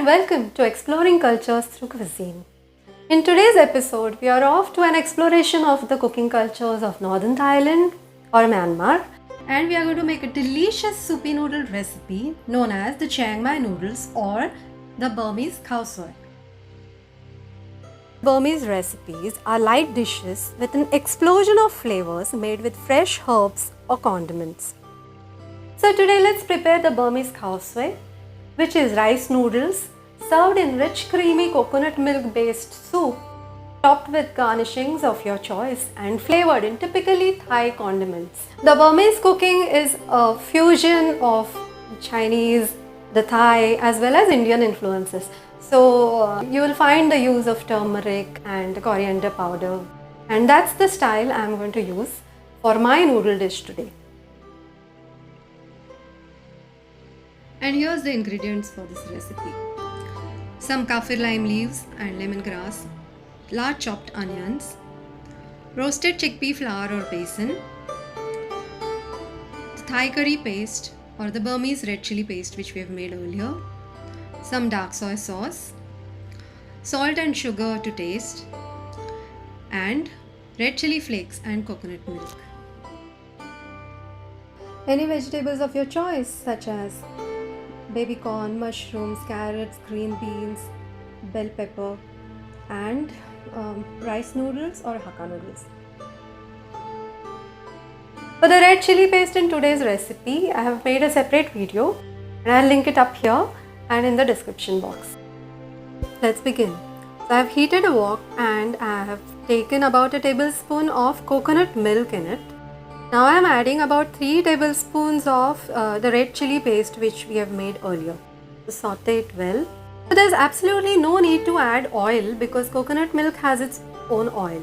welcome to Exploring Cultures Through Cuisine. In today's episode, we are off to an exploration of the cooking cultures of Northern Thailand or Myanmar, and we are going to make a delicious soupy noodle recipe known as the Chiang Mai noodles or the Burmese khao soi. Burmese recipes are light dishes with an explosion of flavors made with fresh herbs or condiments. So today let's prepare the Burmese khao soi, which is rice noodles served in rich creamy coconut milk based soup topped with garnishings of your choice and flavored in typically Thai condiments. The Burmese cooking is a fusion of Chinese, the Thai as well as Indian influences. So you will find the use of turmeric and coriander powder, and that's the style I am going to use for my noodle dish today. And here's the ingredients for this recipe. Some kaffir lime leaves and lemongrass, large chopped onions, roasted chickpea flour or besan, the Thai curry paste or the Burmese red chili paste which we have made earlier, some dark soy sauce, salt and sugar to taste, and red chili flakes and coconut milk. Any vegetables of your choice such as baby corn, mushrooms, carrots, green beans, bell pepper, and rice noodles or hakka noodles. For the red chili paste in today's recipe, I have made a separate video and I'll link it up here and in the description box. Let's begin. So I have heated a wok and I have taken about a tablespoon of coconut milk in it. Now I am adding about 3 tablespoons of the red chili paste which we have made earlier. So saute it well. So there is absolutely no need to add oil because coconut milk has its own oil.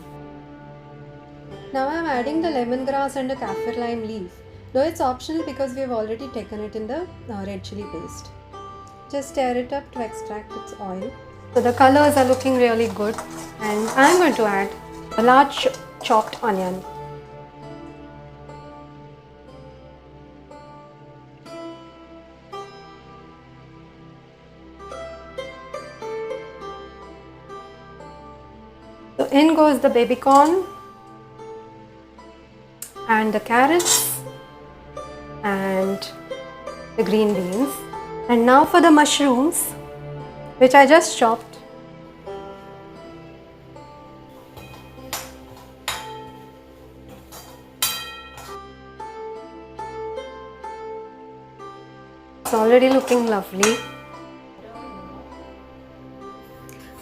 Now I am adding the lemongrass and the kaffir lime leaf. Though it's optional because we have already taken it in the red chili paste. Just stir it up to extract its oil. So the colors are looking really good, and I am going to add a large chopped onion. So in goes the baby corn and the carrots and the green beans. And now for the mushrooms, which I just chopped. It's already looking lovely.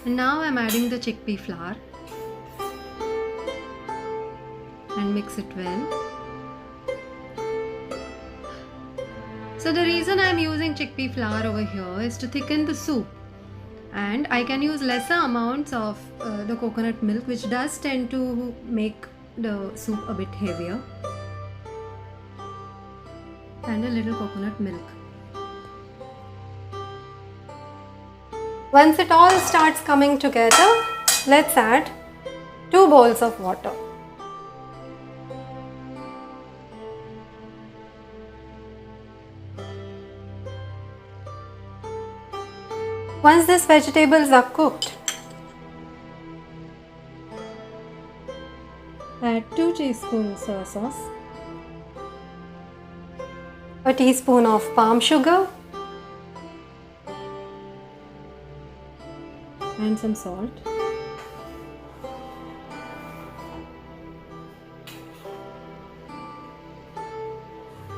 And now I'm adding the chickpea flour and mix it well. So the reason I am using chickpea flour over here is to thicken the soup, and I can use lesser amounts of the coconut milk, which does tend to make the soup a bit heavier, and a little coconut milk. Once it all starts coming together, let's add 2 bowls of water. Once these vegetables are cooked, add 2 teaspoons soy sauce, a teaspoon of palm sugar, and some salt.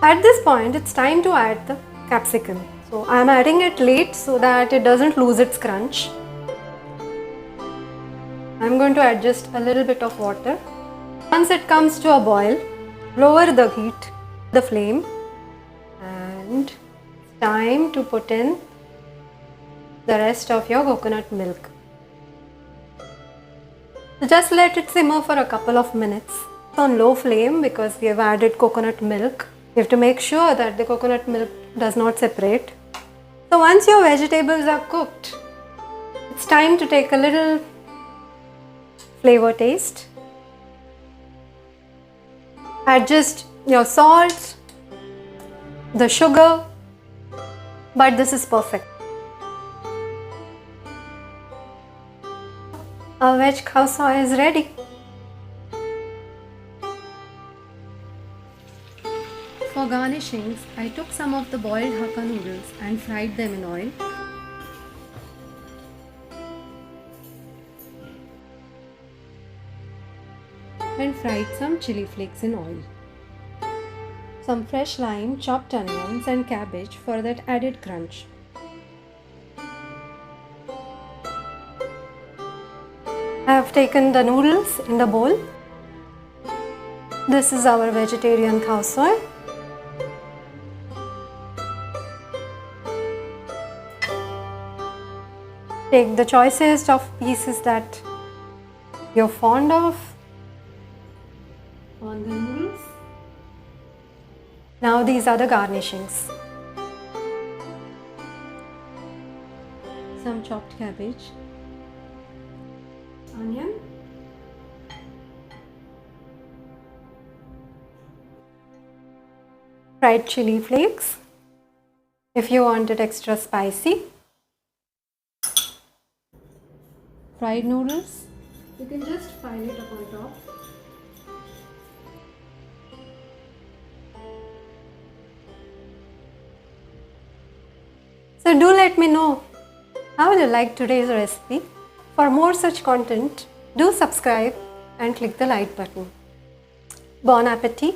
At this point, it's time to add the capsicum. So I am adding it late so that it doesn't lose its crunch. I am going to add just a little bit of water. Once it comes to a boil, lower the heat, the flame, and it's time to put in the rest of your coconut milk. So just let it simmer for a couple of minutes on low flame because we have added coconut milk. You have to make sure that the coconut milk does not separate. So once your vegetables are cooked, it's time to take a little flavor taste. Adjust your salt, the sugar, but this is perfect. Our veg khao soi is ready. For garnishings, I took some of the boiled Hakka noodles and fried them in oil. And fried some chili flakes in oil. Some fresh lime, chopped onions and cabbage for that added crunch. I have taken the noodles in the bowl. This is our vegetarian khao soi. Take the choicest of pieces that you're fond of on the noodles. Now these are the garnishings. Some chopped cabbage, onion, fried chili flakes if you want it extra spicy, fried noodles, you can just pile it up on top. So do let me know how you like today's recipe. For more such content, do subscribe and click the like button. Bon appetit!